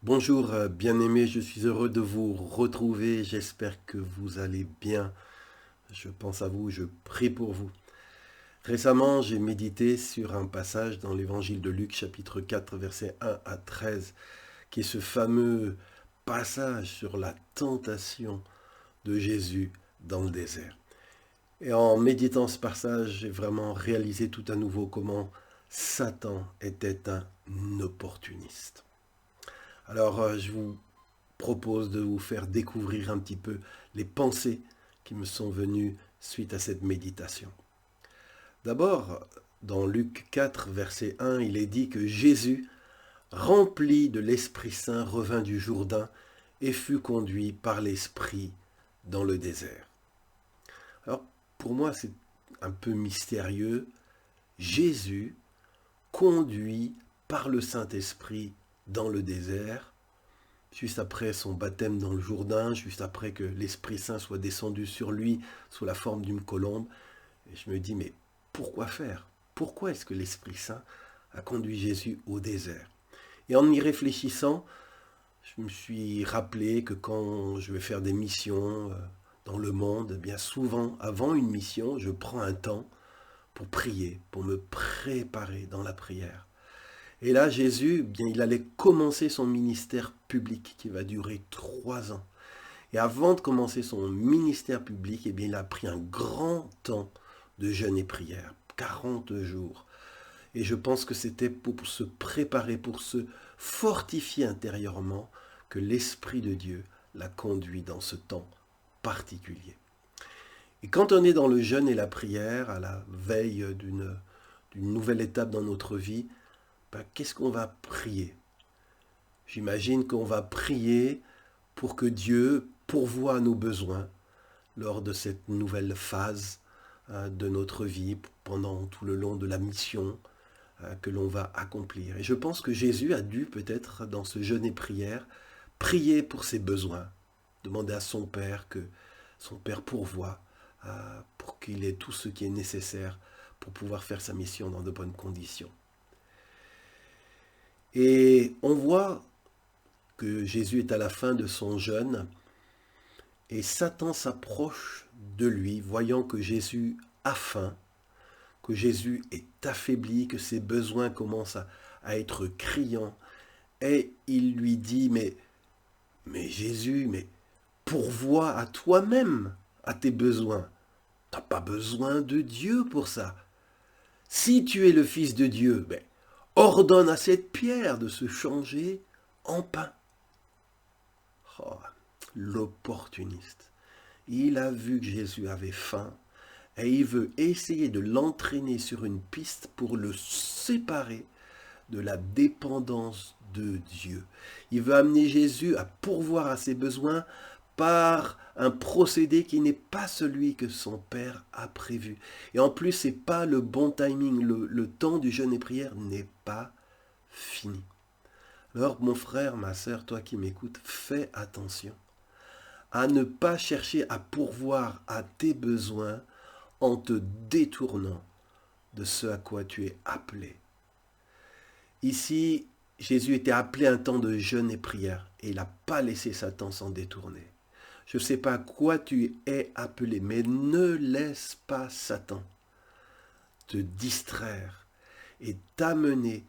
Bonjour, bien-aimés, je suis heureux de vous retrouver. J'espère que vous allez bien. Je pense à vous, je prie pour vous. Récemment, j'ai médité sur un passage dans l'évangile de Luc, chapitre 4, versets 1 à 13, qui est ce fameux passage sur la tentation de Jésus dans le désert. Et en méditant ce passage, j'ai vraiment réalisé tout à nouveau comment Satan était un opportuniste. Alors, je vous propose de vous faire découvrir un petit peu les pensées qui me sont venues suite à cette méditation. D'abord, dans Luc 4, verset 1, il est dit que Jésus, rempli de l'Esprit Saint, revint du Jourdain et fut conduit par l'Esprit dans le désert. Alors, pour moi, c'est un peu mystérieux. Jésus, conduit par le Saint-Esprit dans le désert, juste après son baptême dans le Jourdain, juste après que l'Esprit Saint soit descendu sur lui sous la forme d'une colombe. Et je me dis, mais pourquoi faire? Pourquoi est-ce que l'Esprit Saint a conduit Jésus au désert? Et en y réfléchissant, je me suis rappelé que quand je vais faire des missions dans le monde, bien souvent, avant une mission, je prends un temps pour prier, pour me préparer dans la prière. Et là, Jésus, bien, il allait commencer son ministère public qui va durer 3 ans. Et avant de commencer son ministère public, eh bien, il a pris un grand temps de jeûne et prière, 40 jours. Et je pense que c'était pour se préparer, pour se fortifier intérieurement, que l'Esprit de Dieu l'a conduit dans ce temps particulier. Et quand on est dans le jeûne et la prière, à la veille d'une nouvelle étape dans notre vie, ben, qu'est-ce qu'on va prier? J'imagine qu'on va prier pour que Dieu pourvoie à nos besoins lors de cette nouvelle phase de notre vie, pendant tout le long de la mission que l'on va accomplir. Et je pense que Jésus a dû peut-être, dans ce jeûne et prière, prier pour ses besoins, demander à son Père que son Père pourvoie pour qu'il ait tout ce qui est nécessaire pour pouvoir faire sa mission dans de bonnes conditions. Et on voit que Jésus est à la fin de son jeûne et Satan s'approche de lui, voyant que Jésus a faim, que Jésus est affaibli, que ses besoins commencent à être criants. Et il lui dit, mais Jésus, mais pourvois à toi-même à tes besoins. Tu n'as pas besoin de Dieu pour ça. Si tu es le Fils de Dieu, ben, ordonne à cette pierre de se changer en pain. Oh, l'opportuniste. Il a vu que Jésus avait faim et il veut essayer de l'entraîner sur une piste pour le séparer de la dépendance de Dieu. Il veut amener Jésus à pourvoir à ses besoins par un procédé qui n'est pas celui que son Père a prévu. Et en plus, ce n'est pas le bon timing. Le temps du jeûne et prière n'est pas fini. Alors, mon frère, ma sœur, toi qui m'écoutes, fais attention à ne pas chercher à pourvoir à tes besoins en te détournant de ce à quoi tu es appelé. Ici, Jésus était appelé à un temps de jeûne et prière et il n'a pas laissé Satan s'en détourner. Je ne sais pas à quoi tu es appelé, mais ne laisse pas Satan te distraire et t'amener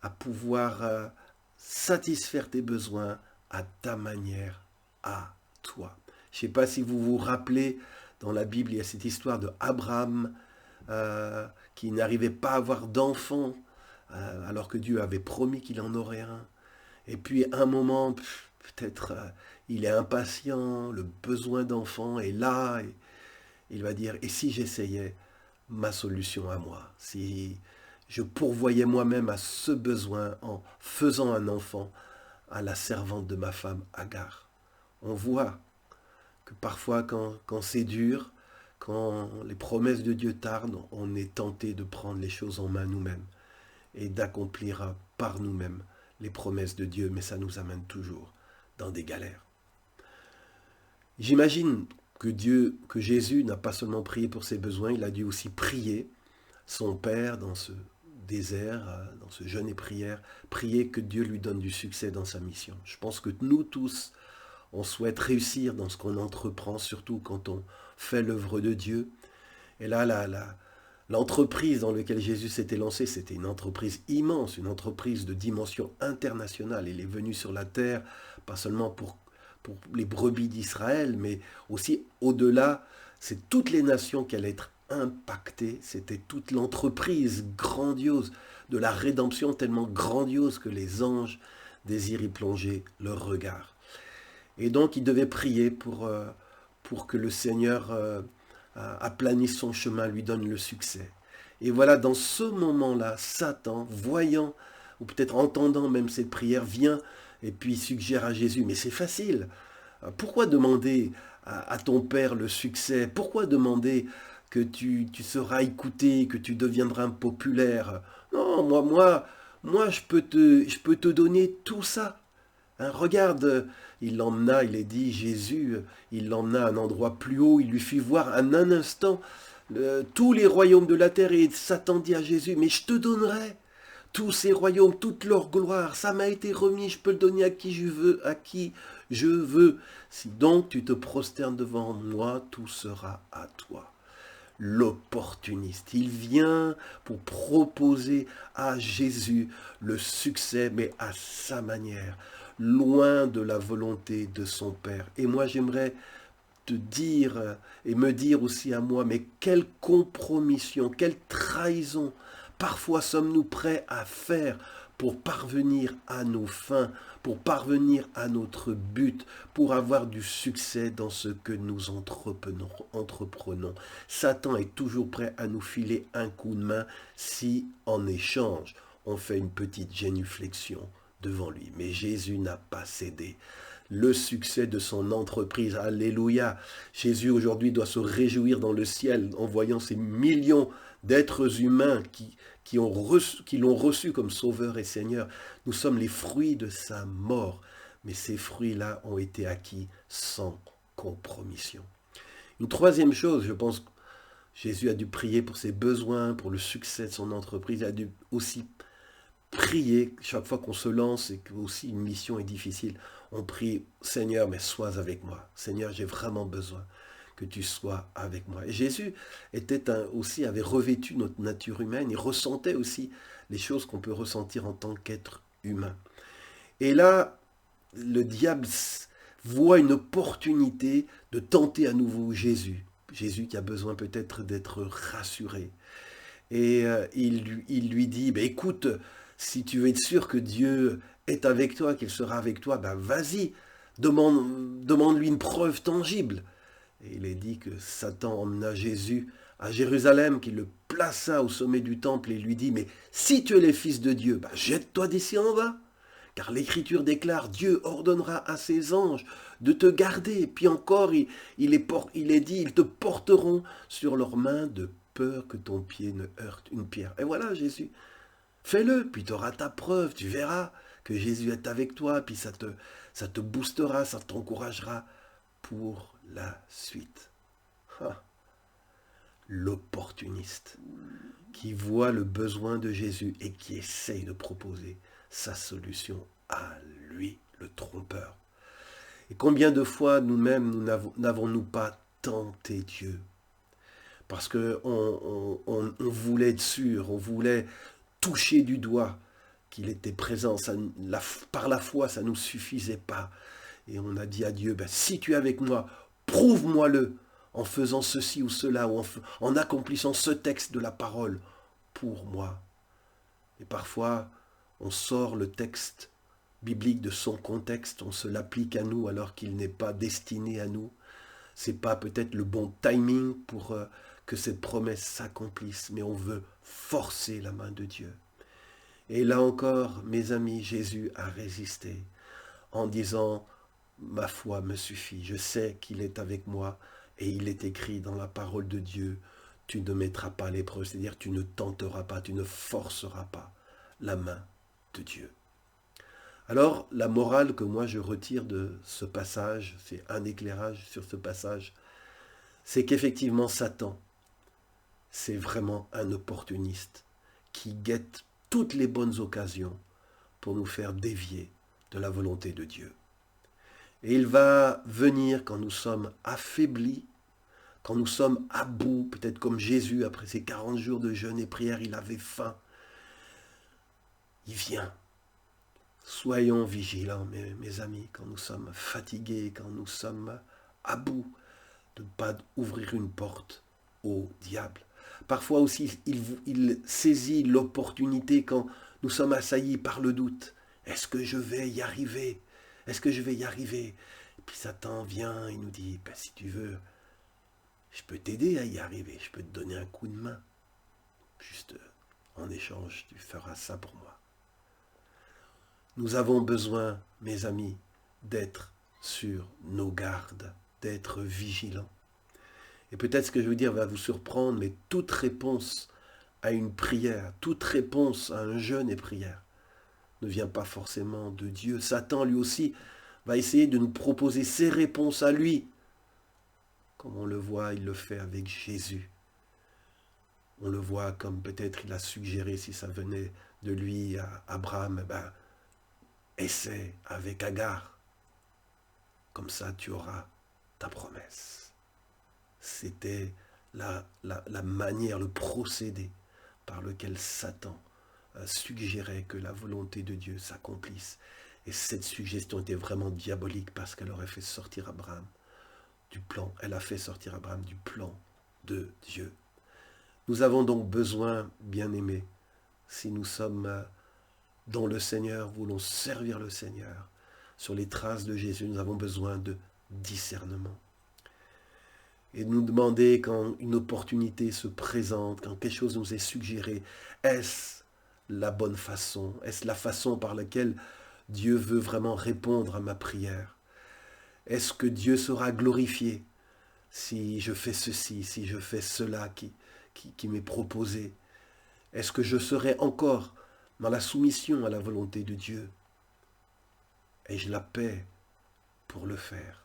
à pouvoir satisfaire tes besoins à ta manière, à toi. Je ne sais pas si vous vous rappelez, dans la Bible, il y a cette histoire de Abraham qui n'arrivait pas à avoir d'enfant alors que Dieu avait promis qu'il en aurait un. Et puis à un moment, peut-être il est impatient, le besoin d'enfant est là, et il va dire, et si j'essayais ma solution à moi, si je pourvoyais moi-même à ce besoin en faisant un enfant à la servante de ma femme Agar. On voit que parfois quand c'est dur, quand les promesses de Dieu tardent, on est tenté de prendre les choses en main nous-mêmes et d'accomplir par nous-mêmes les promesses de Dieu, mais ça nous amène toujours dans des galères. J'imagine que Jésus n'a pas seulement prié pour ses besoins, il a dû aussi prier son Père désert, dans ce jeûne et prière, prier que Dieu lui donne du succès dans sa mission. Je pense que nous tous, on souhaite réussir dans ce qu'on entreprend, surtout quand on fait l'œuvre de Dieu. Et là, l'entreprise dans laquelle Jésus s'était lancé, c'était une entreprise immense, une entreprise de dimension internationale. Il est venu sur la terre, pas seulement pour les brebis d'Israël, mais aussi au-delà, c'est toutes les nations qui allaient être impactées. C'était toute l'entreprise grandiose de la rédemption, tellement grandiose que les anges désirent y plonger leur regard. Et donc, il devait prier pour que le Seigneur aplanisse son chemin, lui donne le succès. Et voilà, dans ce moment-là, Satan, voyant, ou peut-être entendant même cette prière, vient et puis suggère à Jésus, mais c'est facile. Pourquoi demander à ton Père le succès? Pourquoi demander que tu seras écouté, que tu deviendras populaire? Non, moi je peux te donner tout ça. Hein, regarde, il l'emmena, il est dit, Jésus, il l'emmena à un endroit plus haut, il lui fit voir en un instant tous les royaumes de la terre, et Satan dit à Jésus, mais je te donnerai tous ces royaumes, toute leur gloire, ça m'a été remis, je peux le donner à qui je veux. Si donc tu te prosternes devant moi, tout sera à toi. L'opportuniste, il vient pour proposer à Jésus le succès, mais à sa manière, loin de la volonté de son Père. Et moi, j'aimerais te dire et me dire aussi à moi, mais quelle compromission, quelle trahison parfois sommes-nous prêts à faire pour parvenir à nos fins, pour parvenir à notre but, pour avoir du succès dans ce que nous entreprenons. Satan est toujours prêt à nous filer un coup de main si, en échange, on fait une petite génuflexion devant lui. Mais Jésus n'a pas cédé. Le succès de son entreprise, alléluia. Jésus aujourd'hui doit se réjouir dans le ciel en voyant ces millions d'êtres humains qui l'ont reçu comme sauveur et Seigneur. Nous sommes les fruits de sa mort, mais ces fruits-là ont été acquis sans compromission. Une troisième chose, je pense que Jésus a dû prier pour ses besoins, pour le succès de son entreprise. Il a dû aussi prier chaque fois qu'on se lance et que aussi une mission est difficile. On prie, Seigneur, mais sois avec moi. Seigneur, j'ai vraiment besoin que tu sois avec moi. Et Jésus avait revêtu notre nature humaine. Il ressentait aussi les choses qu'on peut ressentir en tant qu'être humain. Et là, le diable voit une opportunité de tenter à nouveau Jésus. Jésus qui a besoin peut-être d'être rassuré. Et il lui dit, écoute, si tu veux être sûr que Dieu est avec toi, qu'il sera avec toi, vas-y, demande-lui une preuve tangible. Et il est dit que Satan emmena Jésus à Jérusalem, qu'il le plaça au sommet du temple et lui dit, mais si tu es le Fils de Dieu, jette-toi d'ici en bas. Car l'Écriture déclare, Dieu ordonnera à ses anges de te garder. Puis encore, il est dit, ils te porteront sur leurs mains de peur que ton pied ne heurte une pierre. Et voilà Jésus, fais-le, puis tu auras ta preuve, tu verras que Jésus est avec toi, puis ça te boostera, ça t'encouragera pour la suite. L'opportuniste qui voit le besoin de Jésus et qui essaye de proposer sa solution à lui, le trompeur. Et combien de fois nous-mêmes n'avons-nous pas tenté Dieu? Parce qu'on voulait être sûr, on voulait toucher du doigt qu'il était présent. Par la foi, ça ne nous suffisait pas. Et on a dit à Dieu, si tu es avec moi, prouve-moi-le en faisant ceci ou cela, ou en accomplissant ce texte de la parole pour moi. Et parfois, on sort le texte biblique de son contexte, on se l'applique à nous alors qu'il n'est pas destiné à nous. C'est pas peut-être le bon timing pour que cette promesse s'accomplisse, mais on veut forcer la main de Dieu. Et là encore, mes amis, Jésus a résisté en disant, ma foi me suffit, je sais qu'il est avec moi, et il est écrit dans la parole de Dieu, tu ne mettras pas à l'épreuve, c'est-à-dire tu ne tenteras pas, tu ne forceras pas la main de Dieu. Alors, la morale que moi je retire de ce passage, c'est un éclairage sur ce passage, c'est qu'effectivement Satan, c'est vraiment un opportuniste qui guette toutes les bonnes occasions pour nous faire dévier de la volonté de Dieu. Et il va venir quand nous sommes affaiblis, quand nous sommes à bout, peut-être comme Jésus, après ses 40 jours de jeûne et prière, il avait faim. Il vient. Soyons vigilants, mes amis, quand nous sommes fatigués, quand nous sommes à bout, de ne pas ouvrir une porte au diable. Parfois aussi, il saisit l'opportunité quand nous sommes assaillis par le doute. Est-ce que je vais y arriver? Est-ce que je vais y arriver? Et puis Satan vient et nous dit, ben, si tu veux, je peux t'aider à y arriver, je peux te donner un coup de main. Juste en échange, tu feras ça pour moi. Nous avons besoin, mes amis, d'être sur nos gardes, d'être vigilants. Et peut-être ce que je veux dire va vous surprendre, mais toute réponse à une prière, toute réponse à un jeûne et prière ne vient pas forcément de Dieu. Satan, lui aussi, va essayer de nous proposer ses réponses à lui. Comme on le voit, il le fait avec Jésus. On le voit comme peut-être il a suggéré, si ça venait de lui à Abraham, ben, essaie avec Agar. Comme ça, tu auras ta promesse. C'était la manière, le procédé par lequel Satan suggérait que la volonté de Dieu s'accomplisse. Et cette suggestion était vraiment diabolique parce qu'elle aurait fait sortir Abraham du plan. Elle a fait sortir Abraham du plan de Dieu. Nous avons donc besoin, bien-aimés, si nous sommes dans le Seigneur, voulons servir le Seigneur, sur les traces de Jésus, nous avons besoin de discernement. Et nous demander quand une opportunité se présente, quand quelque chose nous est suggéré, est-ce la bonne façon? Est-ce la façon par laquelle Dieu veut vraiment répondre à ma prière? Est-ce que Dieu sera glorifié si je fais ceci, si je fais cela qui m'est proposé? Est-ce que je serai encore dans la soumission à la volonté de Dieu? Ai-je la paix pour le faire?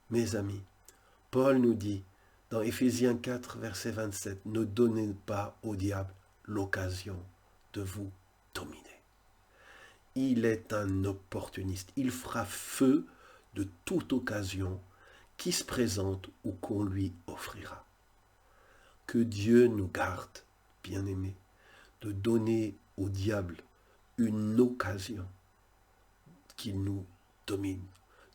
Mes amis, Paul nous dit dans Éphésiens 4, verset 27, « Ne donnez pas au diable l'occasion de vous dominer. » Il est un opportuniste. Il fera feu de toute occasion qui se présente ou qu'on lui offrira. Que Dieu nous garde, bien-aimés, de donner au diable une occasion qu'il nous domine,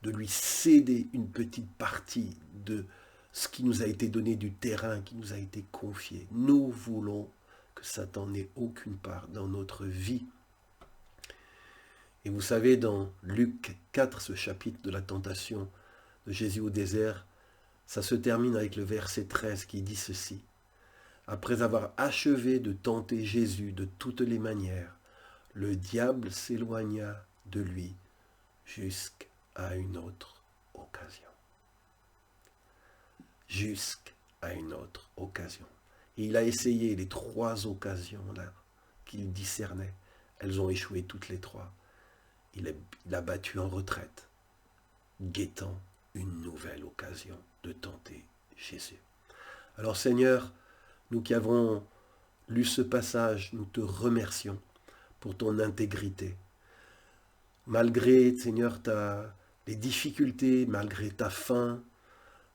de lui céder une petite partie de ce qui nous a été donné, du terrain qui nous a été confié. Nous voulons que Satan n'ait aucune part dans notre vie. Et vous savez, dans Luc 4, ce chapitre de la tentation de Jésus au désert, ça se termine avec le verset 13 qui dit ceci. Après avoir achevé de tenter Jésus de toutes les manières, le diable s'éloigna de lui jusqu'à une autre occasion. Jusqu'à une autre occasion. Et il a essayé les 3 occasions-là qu'il discernait. Elles ont échoué toutes les 3. Il a battu en retraite, guettant une nouvelle occasion de tenter Jésus. Alors Seigneur, nous qui avons lu ce passage, nous te remercions pour ton intégrité. Malgré, Seigneur, les difficultés, malgré ta faim,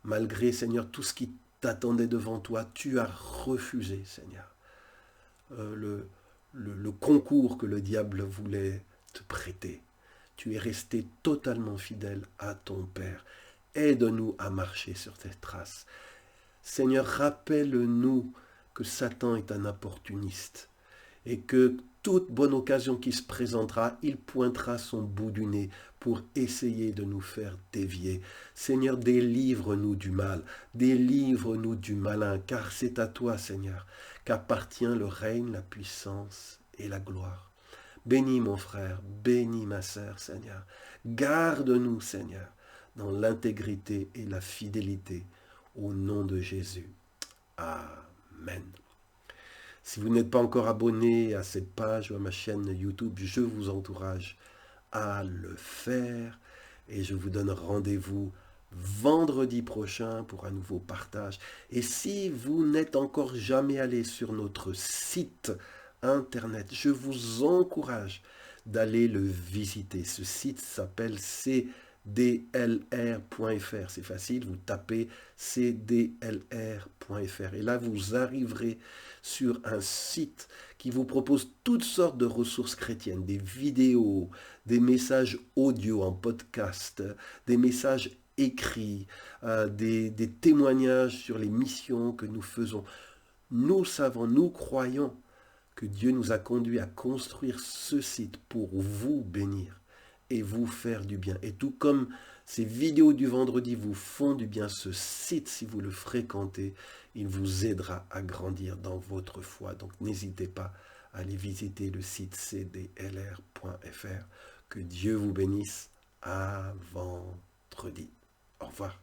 malgré, Seigneur, tout ce qui t'attendait devant toi, tu as refusé, Seigneur, le concours que le diable voulait te prêter. Tu es resté totalement fidèle à ton Père. Aide-nous à marcher sur tes traces. Seigneur, rappelle-nous que Satan est un opportuniste et que toute bonne occasion qui se présentera, il pointera son bout du nez pour essayer de nous faire dévier. Seigneur, délivre-nous du mal, délivre-nous du malin, car c'est à toi, Seigneur, qu'appartient le règne, la puissance et la gloire. Bénis mon frère, bénis ma sœur, Seigneur. Garde-nous, Seigneur, dans l'intégrité et la fidélité, au nom de Jésus. Amen. Si vous n'êtes pas encore abonné à cette page ou à ma chaîne YouTube, je vous encourage à le faire. Et je vous donne rendez-vous vendredi prochain pour un nouveau partage. Et si vous n'êtes encore jamais allé sur notre site Internet. Je vous encourage d'aller le visiter. Ce site s'appelle cdlr.fr. C'est facile, vous tapez cdlr.fr. Et là, vous arriverez sur un site qui vous propose toutes sortes de ressources chrétiennes, des vidéos, des messages audio en podcast, des messages écrits, des témoignages sur les missions que nous faisons. Nous savons, nous croyons que Dieu nous a conduits à construire ce site pour vous bénir et vous faire du bien. Et tout comme ces vidéos du vendredi vous font du bien, ce site, si vous le fréquentez, il vous aidera à grandir dans votre foi. Donc n'hésitez pas à aller visiter le site cdlr.fr. Que Dieu vous bénisse. À vendredi. Au revoir.